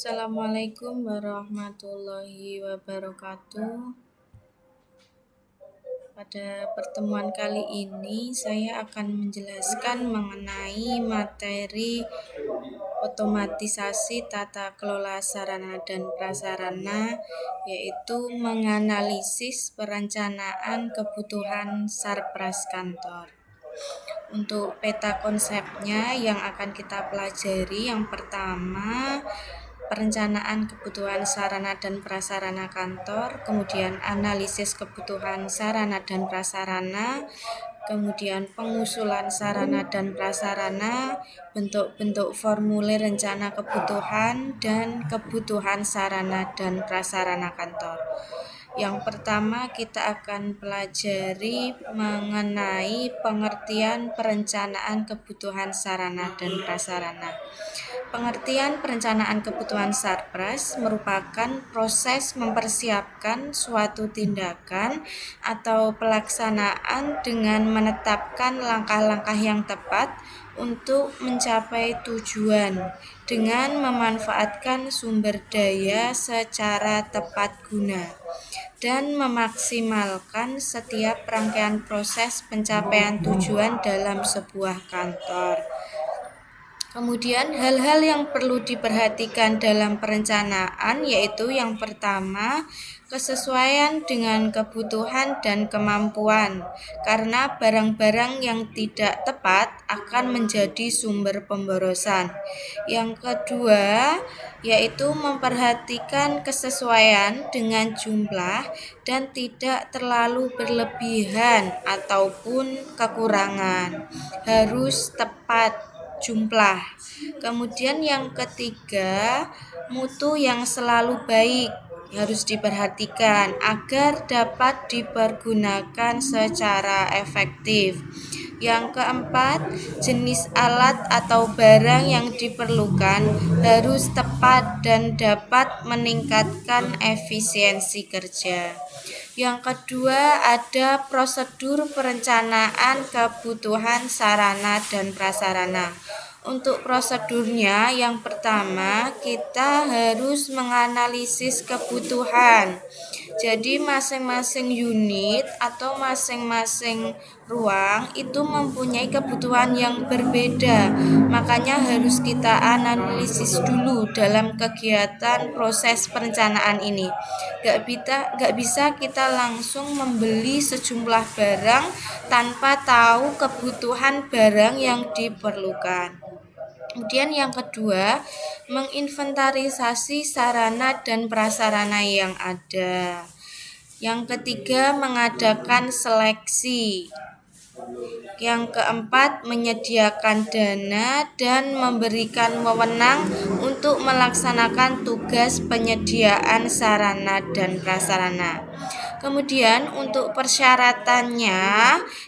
Assalamualaikum warahmatullahi wabarakatuh. Pada pertemuan kali ini saya akan menjelaskan mengenai materi otomatisasi tata kelola sarana dan prasarana, yaitu menganalisis perencanaan kebutuhan sarpras kantor. Untuk peta konsepnya yang akan kita pelajari, yang pertama perencanaan kebutuhan sarana dan prasarana kantor, kemudian analisis kebutuhan sarana dan prasarana, kemudian pengusulan sarana dan prasarana, bentuk-bentuk formulir rencana kebutuhan, dan kebutuhan sarana dan prasarana kantor. Yang pertama kita akan pelajari mengenai pengertian perencanaan kebutuhan sarana dan prasarana. Pengertian perencanaan kebutuhan sarpras merupakan proses mempersiapkan suatu tindakan atau pelaksanaan dengan menetapkan langkah-langkah yang tepat untuk mencapai tujuan dengan memanfaatkan sumber daya secara tepat guna dan memaksimalkan setiap rangkaian proses pencapaian tujuan dalam sebuah kantor. Kemudian hal-hal yang perlu diperhatikan dalam perencanaan yaitu yang pertama, kesesuaian dengan kebutuhan dan kemampuan, karena barang-barang yang tidak tepat akan menjadi sumber pemborosan. Yang kedua, yaitu memperhatikan kesesuaian dengan jumlah dan tidak terlalu berlebihan ataupun kekurangan. Harus tepat jumlah. Kemudian yang ketiga, mutu yang selalu baik harus diperhatikan agar dapat dipergunakan secara efektif. Yang keempat, jenis alat atau barang yang diperlukan harus tepat dan dapat meningkatkan efisiensi kerja. Yang kedua, ada prosedur perencanaan kebutuhan sarana dan prasarana. Untuk prosedurnya, yang pertama kita harus menganalisis kebutuhan. Jadi masing-masing unit atau masing-masing ruang itu mempunyai kebutuhan yang berbeda. Makanya harus kita analisis dulu dalam kegiatan proses perencanaan ini. Gak bisa kita langsung membeli sejumlah barang tanpa tahu kebutuhan barang yang diperlukan. Kemudian yang kedua, menginventarisasi sarana dan prasarana yang ada. Yang ketiga, mengadakan seleksi. Yang keempat, menyediakan dana dan memberikan wewenang untuk melaksanakan tugas penyediaan sarana dan prasarana. Kemudian untuk persyaratannya,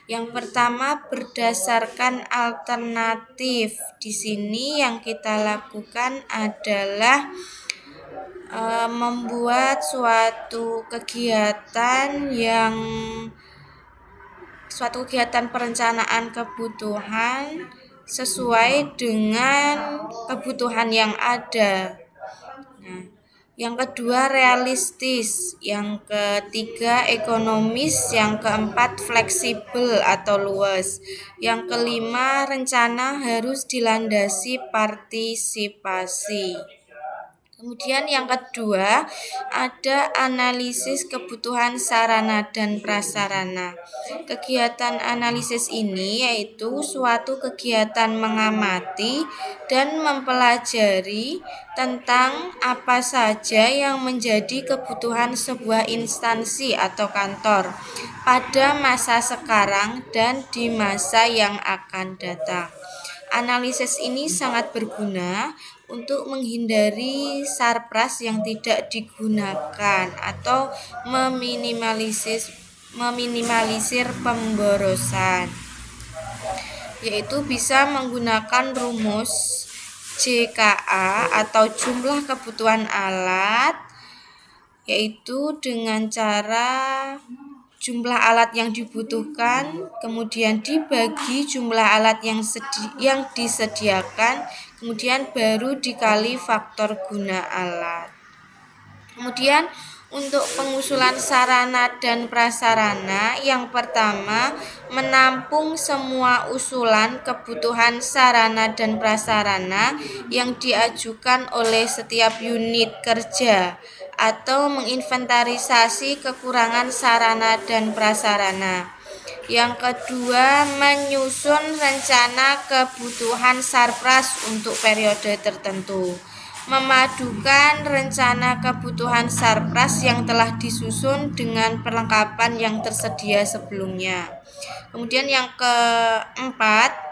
yang pertama berdasarkan alternatif. Di sini yang kita lakukan adalah membuat suatu kegiatan perencanaan kebutuhan sesuai dengan kebutuhan yang ada. Nah, yang kedua realistis, yang ketiga ekonomis, yang keempat fleksibel atau luas, yang kelima rencana harus dilandasi partisipasi. Kemudian yang kedua ada analisis kebutuhan sarana dan prasarana. Kegiatan analisis ini yaitu suatu kegiatan mengamati dan mempelajari tentang apa saja yang menjadi kebutuhan sebuah instansi atau kantor pada masa sekarang dan di masa yang akan datang. Analisis ini sangat berguna untuk menghindari sarpras yang tidak digunakan atau meminimalisir pemborosan, yaitu bisa menggunakan rumus JKA atau jumlah kebutuhan alat, yaitu dengan cara jumlah alat yang dibutuhkan, kemudian dibagi jumlah alat yang disediakan, kemudian baru dikali faktor guna alat. Kemudian untuk pengusulan sarana dan prasarana, yang pertama menampung semua usulan kebutuhan sarana dan prasarana yang diajukan oleh setiap unit kerja atau menginventarisasi kekurangan sarana dan prasarana. Yang kedua, menyusun rencana kebutuhan Sarpras untuk periode tertentu. Memadukan rencana kebutuhan Sarpras yang telah disusun dengan perlengkapan yang tersedia sebelumnya. Kemudian yang keempat,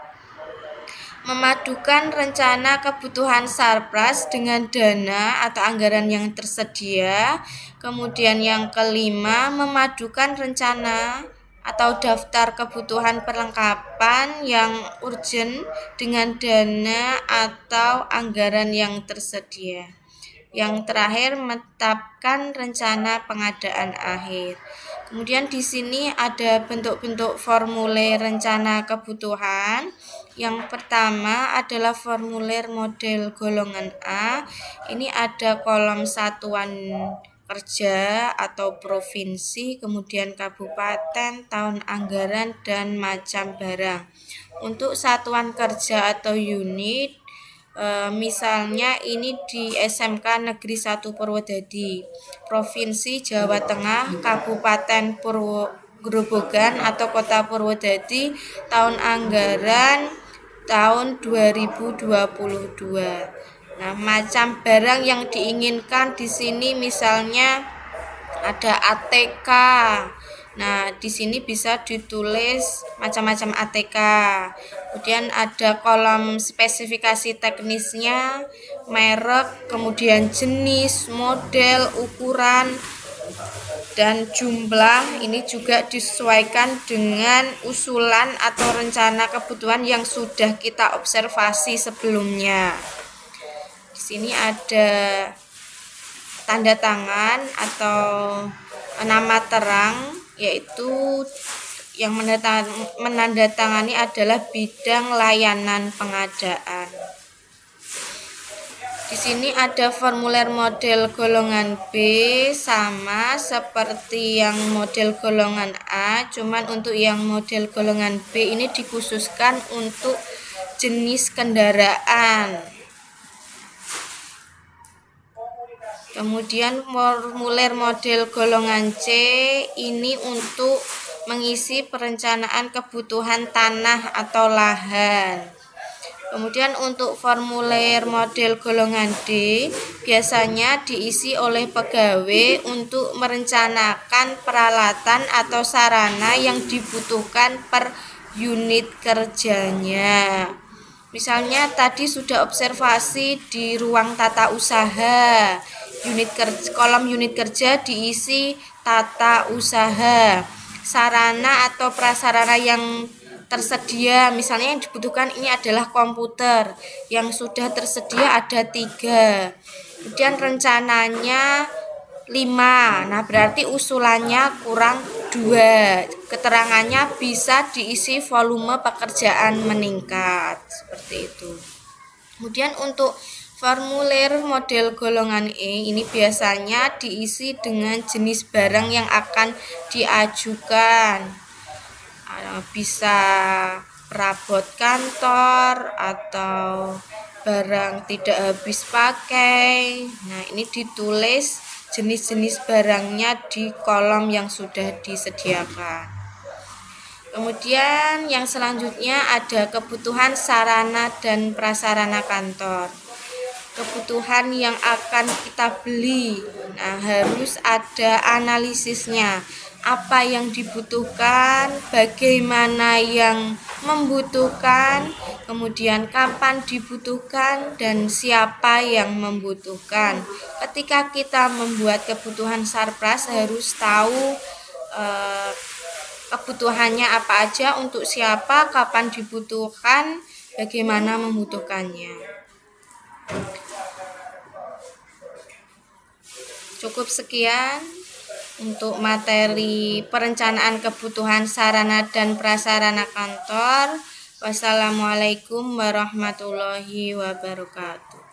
memadukan rencana kebutuhan Sarpras dengan dana atau anggaran yang tersedia. Kemudian yang kelima, memadukan rencana atau daftar kebutuhan perlengkapan yang urgent dengan dana atau anggaran yang tersedia. Yang terakhir, menetapkan rencana pengadaan akhir. Kemudian di sini ada bentuk-bentuk formulir rencana kebutuhan. Yang pertama adalah formulir model golongan A. Ini ada kolom satuan kerja atau provinsi, kemudian kabupaten, tahun anggaran, dan macam barang. Untuk satuan kerja atau unit, misalnya ini di SMK Negeri 1 Purwodadi, Provinsi Jawa Tengah, Kabupaten Grobogan atau Kota Purwodadi, tahun anggaran tahun 2022. Nah, macam barang yang diinginkan di sini misalnya ada ATK. Nah, di sini bisa ditulis macam-macam ATK. Kemudian ada kolom spesifikasi teknisnya, merek, kemudian jenis, model, ukuran, dan jumlah. Ini juga disesuaikan dengan usulan atau rencana kebutuhan yang sudah kita observasi sebelumnya. Di sini ada tanda tangan atau nama terang, yaitu yang menandatangani adalah bidang layanan pengadaan. Di sini ada formulir model golongan B, sama seperti yang model golongan A, cuman untuk yang model golongan B ini dikhususkan untuk jenis kendaraan. Kemudian formulir model golongan C ini untuk mengisi perencanaan kebutuhan tanah atau lahan. Kemudian untuk formulir model golongan D biasanya diisi oleh pegawai untuk merencanakan peralatan atau sarana yang dibutuhkan per unit kerjanya. Misalnya tadi sudah observasi di ruang tata usaha, kolom unit kerja diisi tata usaha. Sarana atau prasarana yang tersedia, misalnya yang dibutuhkan ini adalah komputer, yang sudah tersedia ada 3, kemudian rencananya 5, nah berarti usulannya kurang 2, keterangannya bisa diisi volume pekerjaan meningkat, seperti itu. Kemudian untuk formulir model golongan E ini biasanya diisi dengan jenis barang yang akan diajukan, bisa perabot kantor atau barang tidak habis pakai. Nah, ini ditulis jenis-jenis barangnya di kolom yang sudah disediakan. Kemudian yang selanjutnya ada kebutuhan sarana dan prasarana kantor. Kebutuhan yang akan kita beli. Nah, harus ada analisisnya. Apa yang dibutuhkan, bagaimana yang membutuhkan, kemudian kapan dibutuhkan, dan siapa yang membutuhkan. Ketika kita membuat kebutuhan Sarpras harus tahu kebutuhannya apa aja, untuk siapa, kapan dibutuhkan, bagaimana membutuhkannya. Cukup sekian. untuk materi perencanaan kebutuhan sarana dan prasarana kantor. Wassalamualaikum warahmatullahi wabarakatuh.